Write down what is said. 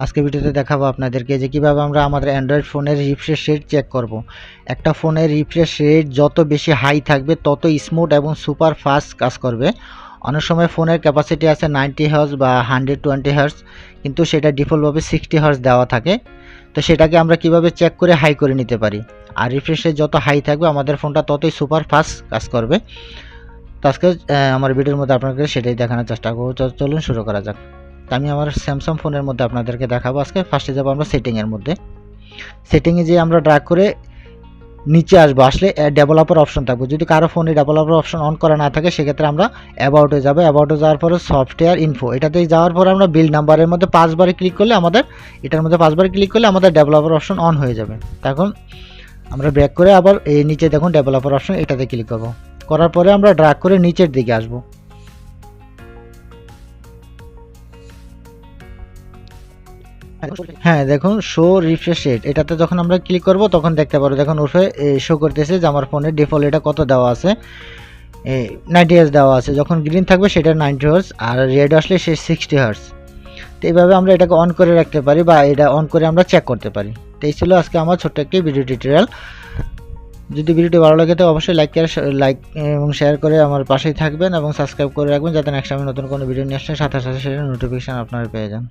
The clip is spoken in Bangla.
আজকে ভিডিওতে দেখাবো আপনাদেরকে যে কিভাবে আমরা আমাদের অ্যান্ড্রয়েড ফোনের রিফ্রেশ রেট চেক করব। একটা ফোনের রিফ্রেশ রেট যত বেশি হাই থাকবে তত স্মুথ এবং সুপার ফাস্ট কাজ করবে। অনেক সময় ফোনের ক্যাপাসিটি আছে 90 হার্জ বা 120 হার্জ, কিন্তু সেটা ডিফল্টভাবে 60 হার্জ দেওয়া থাকে। তো সেটাকে আমরা কিভাবে চেক করে হাই করে নিতে পারি। আর রিফ্রেশ রেট যত হাই থাকবে আমাদের ফোনটা ততই সুপার ফাস্ট কাজ করবে। তো আজকে আমার ভিডিওর মধ্যে আপনাকে সেটাই দেখানোর চেষ্টা করব। চলুন শুরু করা যাক। আমি আমার স্যামসাং ফোনের মধ্যে আপনাদেরকে দেখাবো। আজকে ফার্স্টে যাবো আমরা সেটিংয়ের মধ্যে। সেটিংয়ে যে আমরা ড্র্যাগ করে নিচে আসবো, আসলে ডেভেলপার অপশন থাকবে। যদি কারো ফোনে ডেভেলপার অপশন অন করা না থাকে সেক্ষেত্রে আমরা অ্যাবাউটে যাবো। অ্যাবাউটে যাওয়ার পরে সফটওয়্যার ইনফো, এটাতে যাওয়ার পরে আমরা বিল নাম্বারের মধ্যে 5 বারে ক্লিক করলে এটার মধ্যে 5 বারে ক্লিক করলে আমাদের ডেভেলপার অপশন অন হয়ে যাবে। তখন আমরা ব্যাক করে আবার এই নিচে দেখুন ডেভেলপার অপশন, এটাতে ক্লিক করবো। করার পরে আমরা ড্র্যাগ করে নিচের দিকে আসবো। হ্যাঁ দেখুন শো রিফ্রেশ রেট, এটাতে যখন আমরা ক্লিক করব তখন দেখতে পারবো, দেখুন ওরফে শো করতেছে যে আমার ফোনের ডিফল্ট এটা কত দেওয়া আছে, 90 হার্জ দেওয়া আছে। যখন গ্রিন থাকবে সেটা 90 হার্জ, আর রেড আসলে সে 60 হার্জ। তো এইভাবে আমরা এটাকে অন করে রাখতে পারি বা এটা অন করে আমরা চেক করতে পারি। তো এই ছিল আজকে আমার ছোট্ট একটি ভিডিও টিউটোরিয়াল। যদি ভিডিওটি ভালো লাগে তো অবশ্যই লাইক এবং শেয়ার করে আমার পাশেই থাকবেন এবং সাবস্ক্রাইব করে রাখবেন, যাতে নেক্সট আমি নতুন কোনো ভিডিও নিয়ে আসলে সাথে সাথে সেটা নোটিফিকেশান আপনারা পেয়ে যান।